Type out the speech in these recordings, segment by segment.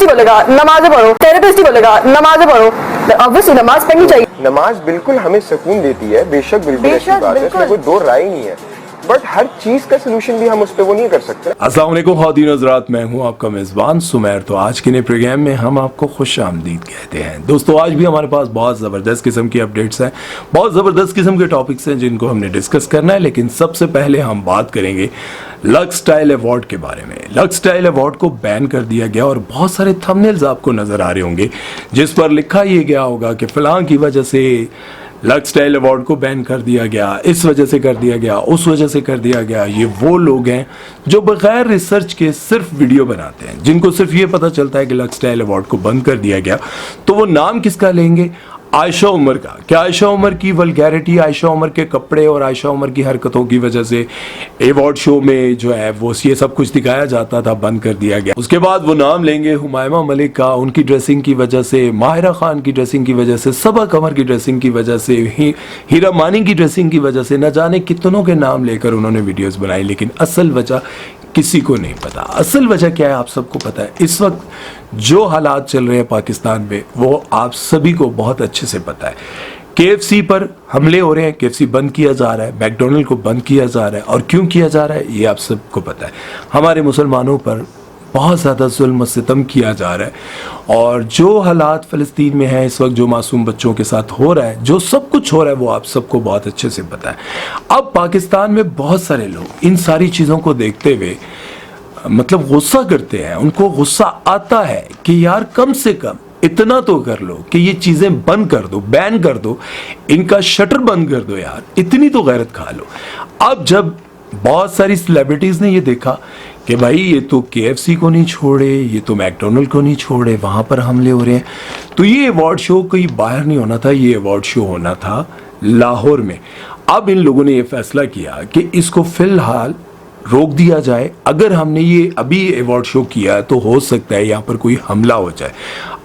बोलेगा नमाज़ें पढ़ो, थेरेपिस्ट ही बोलेगा नमाज़ें पढ़ो, ऑब्वियसली नमाज पढ़नी चाहिए। नमाज बिल्कुल हमें सुकून देती है, बेशक बिल्कुल ऐसी बात है, इसमें कोई दो राय नहीं है, बट हर चीज का सोल्यूशन भी हम उस पर वो नहीं कर सकते। अस्सलाम वालेकुम ख़वातीन हज़रात, मैं हूं आपका मेज़बान सुमैर। तो आज के नए प्रोग्राम में हम आपको खुश आमदीद कहते हैं। दोस्तों, आज भी हमारे पास बहुत ज़बरदस्त किस्म की अपडेट्स हैं, बहुत ज़बरदस्त किस्म के टॉपिक्स हैं जिनको हमने डिस्कस करना है। लेकिन सबसे पहले हम बात करेंगे लक्स स्टाइल अवार्ड के बारे में। लक्स स्टाइल अवार्ड को बैन कर दिया गया और बहुत सारे थंबनेल्स आपको नज़र आ रहे होंगे जिस पर लिखा ये गया होगा कि फ़लाँ की वजह से लक्स स्टाइल अवार्ड को बैन कर दिया गया, इस वजह से कर दिया गया, उस वजह से कर दिया गया। ये वो लोग हैं जो बगैर रिसर्च के सिर्फ वीडियो बनाते हैं, जिनको सिर्फ ये पता चलता है कि लक्स स्टाइल अवार्ड को बंद कर दिया गया। तो वो नाम किसका लेंगे? आयशा उमर का। क्या आयशा उमर की वल्गैरिटी, आयशा उमर के कपड़े और आयशा उमर की हरकतों की वजह से अवार्ड शो में जो है वो ये सब कुछ दिखाया जाता था, बंद कर दिया गया। उसके बाद वो नाम लेंगे हुमायमा मलिक का, उनकी ड्रेसिंग की वजह से, माहिरा खान की ड्रेसिंग की वजह से, सबा कमर की ड्रेसिंग की वजह से, हीरा मानी की ड्रेसिंग की वजह से, न जाने कितनों के नाम लेकर उन्होंने वीडियोस बनाई। लेकिन असल वजह किसी को नहीं पता। असल वजह क्या है आप सबको पता है। इस वक्त जो हालात चल रहे हैं पाकिस्तान में वो आप सभी को बहुत अच्छे से पता है। KFC पर हमले हो रहे हैं, KFC बंद किया जा रहा है, मैकडोनल्ड को बंद किया जा रहा है, और क्यों किया जा रहा है ये आप सबको पता है। हमारे मुसलमानों पर बहुत ज़्यादा जुल्म सितम किया जा रहा है, और जो हालात फ़लस्तीन में हैं इस वक्त, जो मासूम बच्चों के साथ हो रहा है, जो सब कुछ हो रहा है वो आप सबको बहुत अच्छे से पता है। अब पाकिस्तान में बहुत सारे लोग इन सारी चीज़ों को देखते हुए मतलब गुस्सा करते हैं। उनको गुस्सा आता है कि यार कम से कम इतना तो कर लो कि ये चीज़ें बंद कर दो, बैन कर दो, इनका शटर बंद कर दो यार, इतनी तो गैरत खा लो। अब जब बहुत सारी सेलिब्रिटीज़ ने ये देखा कि भाई ये तो KFC को नहीं छोड़े, ये तो मैकडोनल्ड को नहीं छोड़े, वहाँ पर हमले हो रहे हैं, तो ये अवार्ड शो कहीं बाहर नहीं होना था, ये अवार्ड शो होना था लाहौर में। अब इन लोगों ने ये फैसला किया कि इसको फ़िलहाल रोक दिया जाए। अगर हमने ये अभी अवार्ड शो किया तो हो सकता है यहाँ पर कोई हमला हो जाए।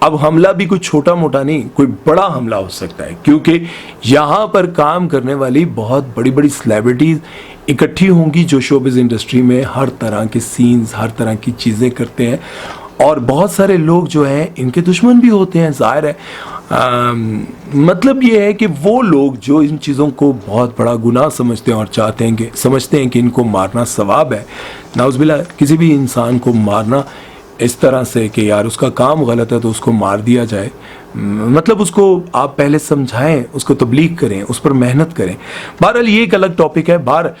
अब हमला भी कोई छोटा मोटा नहीं, कोई बड़ा हमला हो सकता है, क्योंकि यहाँ पर काम करने वाली बहुत बड़ी बड़ी सेलिब्रिटीज़ इकट्ठी होंगी जो शोबिज़ इंडस्ट्री में हर तरह के सीन्स, हर तरह की चीज़ें करते हैं, और बहुत सारे लोग जो हैं इनके दुश्मन भी होते हैं, ज़ाहिर है। मतलब ये है कि वो लोग जो इन चीज़ों को बहुत बड़ा गुनाह समझते हैं और समझते हैं कि इनको मारना सवाब है। नाउज़ुबिल्लाह, किसी भी इंसान को मारना इस तरह से कि यार उसका काम गलत है तो उसको मार दिया जाए, मतलब उसको आप पहले समझाएं, उसको तबलीग करें, उस पर मेहनत करें। बहरहाल ये एक अलग टॉपिक है।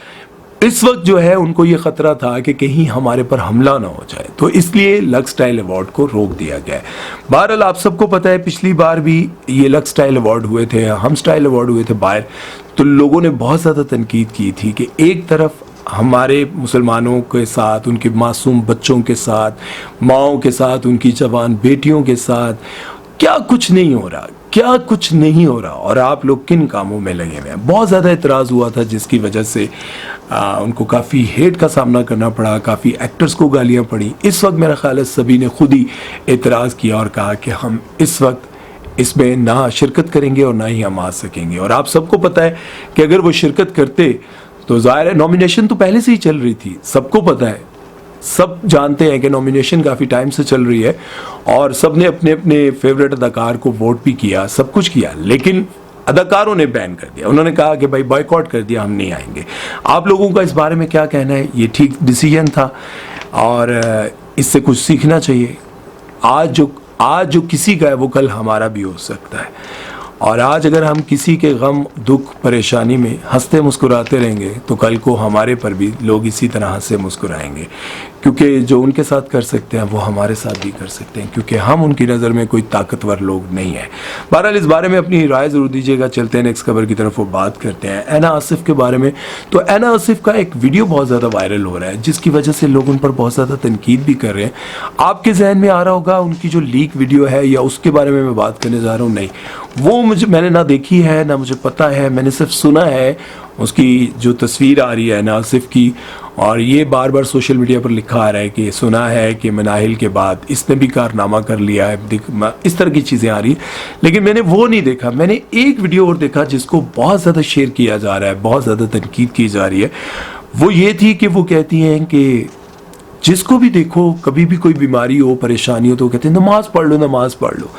इस वक्त जो है उनको ये ख़तरा था कि कहीं हमारे पर हमला ना हो जाए, तो इसलिए लक्स स्टाइल अवार्ड को रोक दिया गया है। बहरहाल आप सबको पता है पिछली बार भी ये लक्स स्टाइल अवार्ड हुए थे, हम स्टाइल अवार्ड हुए थे बाहर, तो लोगों ने बहुत ज़्यादा तनकीद की थी कि एक तरफ हमारे मुसलमानों के साथ, उनके मासूम बच्चों के साथ, माओं के साथ, उनकी जवान बेटियों के साथ क्या कुछ नहीं हो रहा, क्या कुछ नहीं हो रहा, और आप लोग किन कामों में लगे हुए हैं। बहुत ज़्यादा इतराज़ हुआ था जिसकी वजह से उनको काफ़ी हेट का सामना करना पड़ा, काफ़ी एक्टर्स को गालियाँ पड़ी। इस वक्त मेरा ख्याल है सभी ने खुद ही एतराज़ किया और कहा कि हम इस वक्त इसमें ना शिरकत करेंगे और ना ही हम आ सकेंगे। और आप सबको पता है कि अगर वो शिरकत करते तो ज़ाहिर है नॉमिनेशन तो पहले से ही चल रही थी, सबको पता है, सब जानते हैं कि नॉमिनेशन काफ़ी टाइम से चल रही है, और सब ने अपने अपने फेवरेट अदाकार को वोट भी किया, सब कुछ किया, लेकिन अदाकारों ने बैन कर दिया। उन्होंने कहा कि भाई बॉयकॉट कर दिया, हम नहीं आएंगे। आप लोगों का इस बारे में क्या कहना है? ये ठीक डिसीजन था और इससे कुछ सीखना चाहिए। आज जो किसी का है वो कल हमारा भी हो सकता है, और आज अगर हम किसी के गम, दुख, परेशानी में हंसते मुस्कुराते रहेंगे तो कल को हमारे पर भी लोग इसी तरह हंसे मुस्कुराएंगे, क्योंकि जो उनके साथ कर सकते हैं वो हमारे साथ भी कर सकते हैं, क्योंकि हम उनकी नज़र में कोई ताकतवर लोग नहीं है। बहरहाल इस बारे में अपनी राय ज़रूर दीजिएगा। चलते हैं नेक्स्ट खबर की तरफ, वो बात करते हैं ऐना आसिफ के बारे में। तो ऐना आसिफ का एक वीडियो बहुत ज़्यादा वायरल हो रहा है जिसकी वजह से लोग उन पर बहुत ज़्यादा तनकीद भी कर रहे हैं। आपके जहन में आ रहा होगा उनकी जो लीक वीडियो है या उसके बारे में मैं बात करने जा रहा हूँ, नहीं, वो मैंने ना देखी है, ना मुझे पता है, मैंने सिर्फ सुना है उसकी जो तस्वीर आ रही है ऐना आसिफ की, और ये बार बार सोशल मीडिया पर लिखा आ रहा है कि सुना है कि मनाहिल के बाद इसने भी कारनामा कर लिया है, इस तरह की चीज़ें आ रही हैं। लेकिन मैंने वो नहीं देखा। मैंने एक वीडियो और देखा जिसको बहुत ज़्यादा शेयर किया जा रहा है, बहुत ज़्यादा तनकीद की जा रही है। वो ये थी कि वो कहती हैं कि जिसको भी देखो कभी भी कोई बीमारी हो परेशानी हो तो कहते हैं नमाज पढ़ लो नमाज पढ़ लो।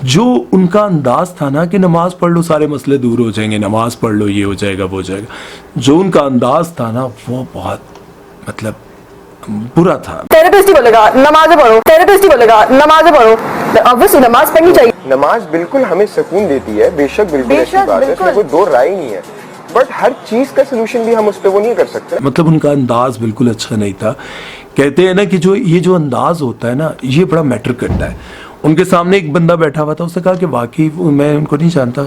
जो उनका अंदाज था ना कि नमाज पढ़ लो सारे मसले दूर हो जाएंगे, नमाज पढ़ लो ये हो जाएगा वो हो जाएगा, जो उनका अंदाज था ना वो बहुत मतलब बुरा था। थेरेपिस्ट ही बोलेगा नमाज पढ़ो, थेरेपिस्ट ही बोलेगा नमाज पढ़ो, ऑब्वियसली नमाज पढ़नी चाहिए। नमाज बिल्कुल हमें सुकून देती है, बेशक बिल्कुल ऐसी बात है, इसमें कोई दो राय नहीं है, बट हर चीज का सोल्यूशन भी हम उस पर वो नहीं कर सकते। मतलब उनका अंदाज बिल्कुल अच्छा नहीं था। कहते हैं ना कि जो अंदाज होता है ना ये बड़ा मैटर करता है। उनके सामने एक बंदा बैठा हुआ था, उसने कहा कि वाकई मैं उनको नहीं जानता,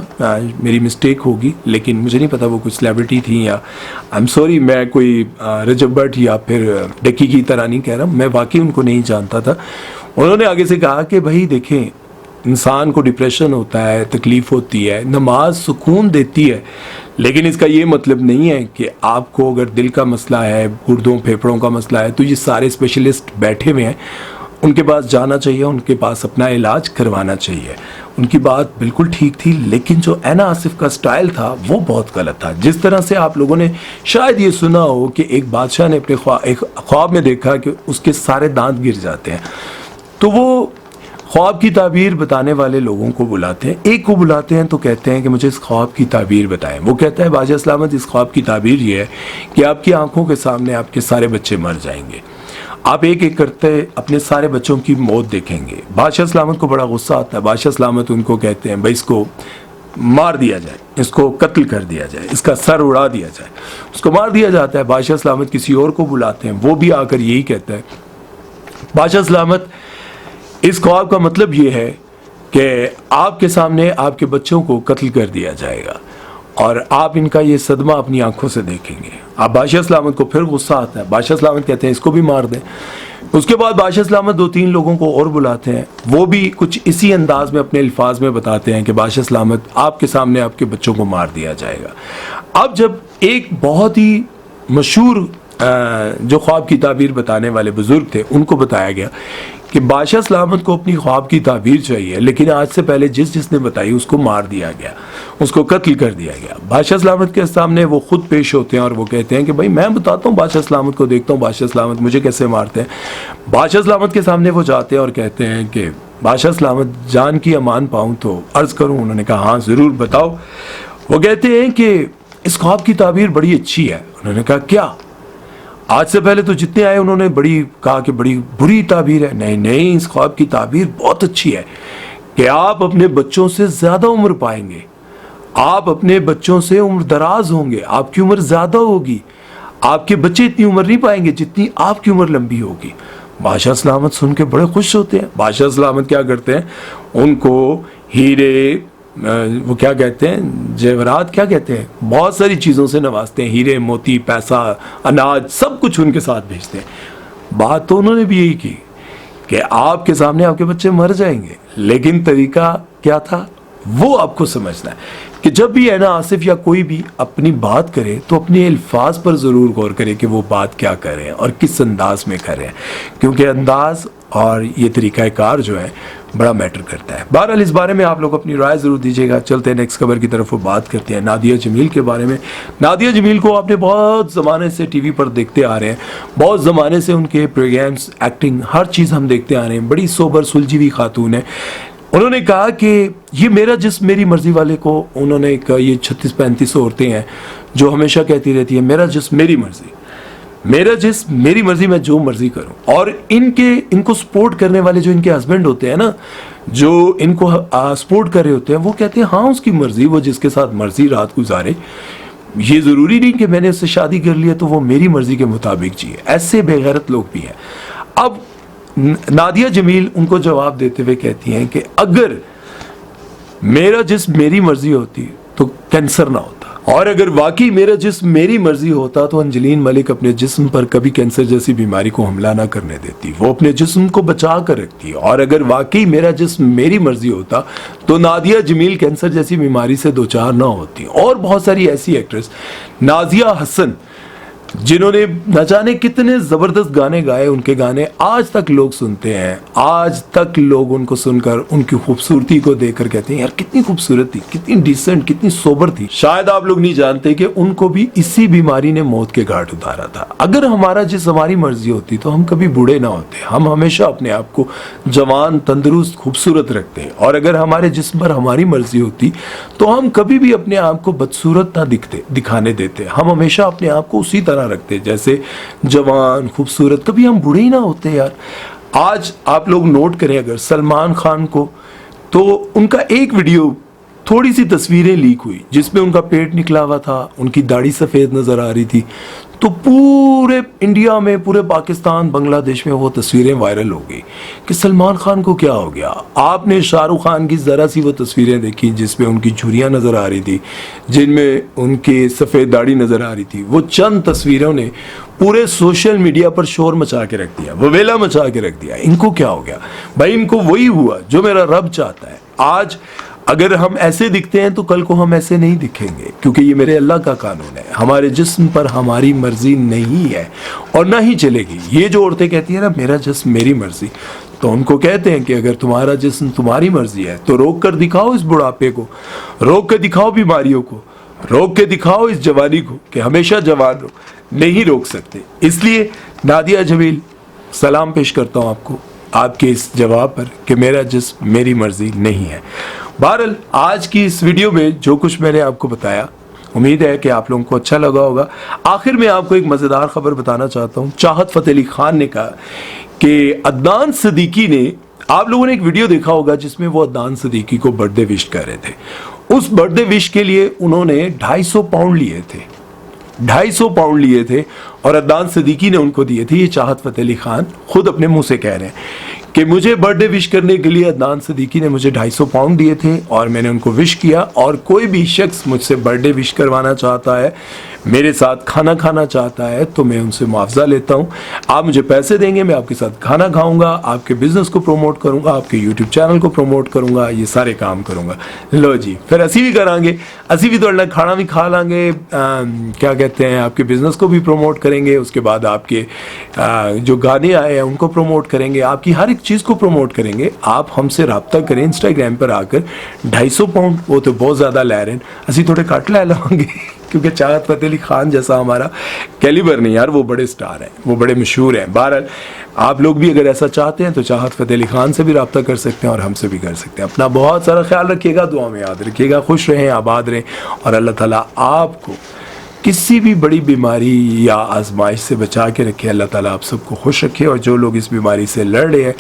मेरी मिस्टेक होगी, लेकिन मुझे नहीं पता वो कोई सेलिब्रिटी थी या आई एम सॉरी मैं कोई रजब भट्ट या फिर डक्की की तरह नहीं कह रहा, मैं वाकई उनको नहीं जानता था। उन्होंने आगे से कहा कि भाई देखें इंसान को डिप्रेशन होता है, तकलीफ़ होती है, नमाज सुकून देती है, लेकिन इसका ये मतलब नहीं है कि आपको अगर दिल का मसला है, गुर्दों फेफड़ों का मसला है तो ये सारे स्पेशलिस्ट बैठे हुए हैं, उनके पास जाना चाहिए, उनके पास अपना इलाज करवाना चाहिए। उनकी बात बिल्कुल ठीक थी, लेकिन जो ऐना आसिफ का स्टाइल था वो बहुत गलत था। जिस तरह से आप लोगों ने शायद ये सुना हो कि एक बादशाह ने अपने ख्वाब में देखा कि उसके सारे दांत गिर जाते हैं, तो वो ख्वाब की ताबीर बताने वाले लोगों को बुलाते हैं। एक को बुलाते हैं तो कहते हैं कि मुझे इस ख्वाब की ताबीर बताएं। वो कहता है बादशाह सलामत इस ख्वाब की ताबीर ये है कि आपकी आंखों के सामने आपके सारे बच्चे मर जाएंगे, आप एक एक करते अपने सारे बच्चों की मौत देखेंगे। बादशाह सलामत को बड़ा गुस्सा आता है। बादशाह सलामत उनको कहते हैं भाई इसको मार दिया जाए, इसको कत्ल कर दिया जाए, इसका सर उड़ा दिया जाए। उसको मार दिया जाता है। बादशाह सलामत किसी और को बुलाते हैं, वो भी आकर यही कहता है बादशाह सलामत इस ख्वाब का मतलब ये है कि आपके सामने आपके बच्चों को कत्ल कर दिया जाएगा और आप इनका ये सदमा अपनी आंखों से देखेंगे। अब बादशाह सलामत को फिर गुस्सा आता है। बादशाह सलामत कहते हैं इसको भी मार दें। उसके बाद बादशाह सलामत 2-3 लोगों को और बुलाते हैं, वो भी कुछ इसी अंदाज में अपने अल्फाज में बताते हैं कि बादशाह सलामत आपके सामने आपके बच्चों को मार दिया जाएगा। अब जब एक बहुत ही मशहूर जो ख्वाब की ताबीर बताने वाले बुजुर्ग थे उनको बताया गया कि बादशाह सलामत को अपनी ख्वाब की ताबीर चाहिए, लेकिन आज से पहले जिसने बताई उसको मार दिया गया, उसको कत्ल कर दिया गया। बादशाह सलामत के सामने वो खुद पेश होते हैं और वो कहते हैं कि भाई मैं बताता हूँ, बादशाह सलामत को देखता हूँ, बादशाह सलामत मुझे कैसे मारते हैं। बादशाह सलामत के सामने वो जाते हैं और कहते हैं कि बादशाह सलामत जान की अमान पाऊँ तो अर्ज़ करूँ। उन्होंने कहा हाँ ज़रूर बताओ। वो कहते हैं कि इस ख्वाब की ताबीर बड़ी अच्छी है। उन्होंने कहा क्या? आज से पहले तो जितने आए उन्होंने कहा कि बड़ी बुरी ताबीर है। नहीं नहीं, इस ख्वाब की ताबीर बहुत अच्छी है कि आप अपने बच्चों से ज़्यादा उम्र पाएंगे, आप अपने बच्चों से उम्र दराज होंगे, आपकी उम्र ज़्यादा होगी, आपके बच्चे इतनी उम्र नहीं पाएंगे जितनी आपकी उम्र लंबी होगी। बादशाह सलामत सुन के बड़े खुश होते हैं। बादशाह सलामत क्या करते हैं, उनको हीरे वो क्या कहते हैं जेवरात क्या कहते हैं, बहुत सारी चीज़ों से नवाजते हैं, हीरे मोती पैसा अनाज सब कुछ उनके साथ भेजते हैं। बात तो उन्होंने भी यही की कि आपके सामने आपके बच्चे मर जाएंगे, लेकिन तरीका क्या था वो आपको समझना है कि जब भी ऐना आसिफ या कोई भी अपनी बात करे तो अपने अल्फाज पर ज़रूर गौर करे कि वो बात क्या कर रहे हैं और किस अंदाज में कर रहे हैं, क्योंकि अंदाज और ये तरीक़ाकार जो है बड़ा मैटर करता है। बहरहाल इस बारे में आप लोग अपनी राय ज़रूर दीजिएगा। चलते हैं नेक्स्ट खबर की तरफ, वो बात करते हैं नादिया जमील के बारे में। नादिया जमील को आपने बहुत ज़माने से टीवी पर देखते आ रहे हैं, बहुत ज़माने से उनके प्रोग्राम्स एक्टिंग हर चीज़ हम देखते आ रहे हैं। बड़ी सोबर सुलझी हुई खातून है। उन्होंने कहा कि ये मेरा जिस्म मेरी मर्ज़ी वाले को, उन्होंने कहा ये 36-35 औरतें हैं जो हमेशा कहती रहती है मेरा जिस्म मेरी मर्ज़ी, मेरा जिस्म मेरी मर्जी, मैं जो मर्जी करूं। और इनको सपोर्ट करने वाले जो इनके हस्बैंड होते हैं ना, जो इनको सपोर्ट कर रहे होते हैं, वो कहते हैं हाँ उसकी मर्जी, वो जिसके साथ मर्जी रात गुजारे, ये ज़रूरी नहीं कि मैंने उससे शादी कर लिया तो वो मेरी मर्जी के मुताबिक जिए। ऐसे बेगैरत लोग भी हैं। अब नादिया जमील उनको जवाब देते हुए कहती हैं कि अगर मेरा जिस्म मेरी मर्जी होती तो कैंसर ना होता, और अगर वाकई मेरा जिस्म मेरी मर्जी होता तो अंजलीन मलिक अपने जिस्म पर कभी कैंसर जैसी बीमारी को हमला ना करने देती, वो अपने जिस्म को बचा कर रखती। और अगर वाकई मेरा जिस्म मेरी मर्जी होता तो नादिया जमील कैंसर जैसी बीमारी से दो चार ना होती। और बहुत सारी ऐसी एक्ट्रेस, नाजिया हसन, जिन्होंने न जाने कितने जबरदस्त गाने गाए, उनके गाने आज तक लोग सुनते हैं, आज तक लोग उनको सुनकर उनकी खूबसूरती को देखकर कहते हैं यार कितनी खूबसूरत थी, कितनी डिसेंट, कितनी सोबर थी। शायद आप लोग नहीं जानते कि उनको भी इसी बीमारी ने मौत के घाट उतारा था। अगर हमारा जिस्म हमारी मर्जी होती तो हम कभी बूढ़े ना होते। हम हमेशा अपने आप को जवान, तंदुरुस्त, खूबसूरत रखते हैं, और अगर हमारे जिस्म पर हमारी मर्जी होती तो हम कभी भी अपने आप को बदसूरत ना दिखाने देते। हम हमेशा अपने आप को उसी तरह रखते जैसे जवान, खूबसूरत, कभी हम बूढ़े ही ना होते यार। आज आप लोग नोट करें अगर सलमान खान को, तो उनका एक वीडियो, थोड़ी सी तस्वीरें लीक हुई जिसमें उनका पेट निकला हुआ था, उनकी दाढ़ी सफ़ेद नज़र आ रही थी, तो पूरे इंडिया में, पूरे पाकिस्तान, बांग्लादेश में वो तस्वीरें वायरल हो गई कि सलमान खान को क्या हो गया। आपने शाहरुख खान की ज़रा सी वो तस्वीरें देखी जिसमें उनकी झुर्रियाँ नज़र आ रही थी, जिनमें उनके सफ़ेद दाढ़ी नज़र आ रही थी। वो चंद तस्वीरों ने पूरे सोशल मीडिया पर शोर मचा के रख दिया, ववेला मचा के रख दिया। इनको क्या हो गया भाई? इनको वही हुआ जो मेरा रब चाहता है। आज अगर हम ऐसे दिखते हैं तो कल को हम ऐसे नहीं दिखेंगे, क्योंकि ये मेरे अल्लाह का कानून है। हमारे जिस्म पर हमारी मर्जी नहीं है और ना ही चलेगी। ये जो औरतें कहती हैं ना मेरा जिस्म मेरी मर्जी, तो उनको कहते हैं कि अगर तुम्हारा जिस्म तुम्हारी मर्जी है तो रोक कर दिखाओ इस बुढ़ापे को, रोक कर दिखाओ बीमारियों को, रोक के दिखाओ इस जवानी को कि हमेशा जवान रहो। नहीं रोक सकते। इसलिए नादिया जमील, सलाम पेश करता हूँ आपको आपके इस जवाब पर कि मेरा जिस्म मेरी मर्जी नहीं है। बहरहाल आज की इस वीडियो में जो कुछ मैंने आपको बताया, उम्मीद है कि आप लोगों को अच्छा लगा होगा। आखिर में आपको एक मज़ेदार खबर बताना चाहता हूँ। चाहत फ़तेह अली खान ने कहा कि अदनान सिद्दीकी ने, आप लोगों ने एक वीडियो देखा होगा जिसमें वो अदनान सिद्दीकी को बर्थडे विश कर रहे थे। उस बर्थडे विश के लिए उन्होंने 250 पाउंड लिए थे, 250 पाउंड लिए थे, और अदनान सिद्दीकी ने उनको दिए थे। ये चाहत फ़तेह अली खान खुद अपने मुंह से कह रहे हैं कि मुझे बर्थडे विश करने के लिए अदनान सिद्दीकी ने मुझे 250 पाउंड दिए थे और मैंने उनको विश किया। और कोई भी शख्स मुझसे बर्थडे विश करवाना चाहता है, मेरे साथ खाना खाना चाहता है, तो मैं उनसे मुआवजा लेता हूँ। आप मुझे पैसे देंगे, मैं आपके साथ खाना खाऊंगा, आपके बिजनेस को प्रमोट करूंगा, आपके यूट्यूब चैनल को प्रमोट करूंगा, ये सारे काम करूंगा। लो जी, फिर असी भी करांगे, असी भी तो खाना भी खा लांगे, क्या कहते हैं, आपके बिजनेस को भी प्रमोट करेंगे, उसके बाद आपके जो गाने आए हैं उनको प्रमोट करेंगे, आपकी हर एक चीज़ को प्रमोट करेंगे। आप हमसे रब्ता करें इंस्टाग्राम पर आकर। 250 पाउंड वो तो बहुत ज़्यादा लै रहे हैं, असी थोड़े घट लै लवांगे क्योंकि चाहत फ़तेह अली खान जैसा हमारा कैलिबर नहीं यार, वो बड़े स्टार हैं, वो बड़े मशहूर हैं। बहरहाल आप लोग भी अगर ऐसा चाहते हैं तो चाहत फ़तेह अली खान से भी रब्ता कर सकते हैं और हमसे भी कर सकते हैं। अपना बहुत सारा ख्याल रखिएगा, दुआ में याद रखिएगा, खुश रहें, आबाद रहें, और अल्लाह ताला आपको किसी भी बड़ी बीमारी या आजमाइश से बचा के रखे। अल्लाह ताला आप सबको खुश रखे। और जो लोग इस बीमारी से लड़ रहे हैं,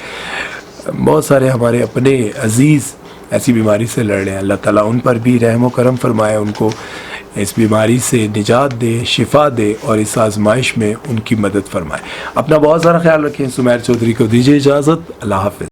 बहुत सारे हमारे अपने अजीज़ ऐसी बीमारी से लड़ रहे हैं, अल्लाह ताला उन पर भी रहम व करम फरमाए, उनको इस बीमारी से निजात दे, शिफा दे और इस आजमाइश में उनकी मदद फरमाए। अपना बहुत सारा ख्याल रखें। सुमैर चौधरी को दीजिए इजाज़त। अल्लाह हाफ़िज़।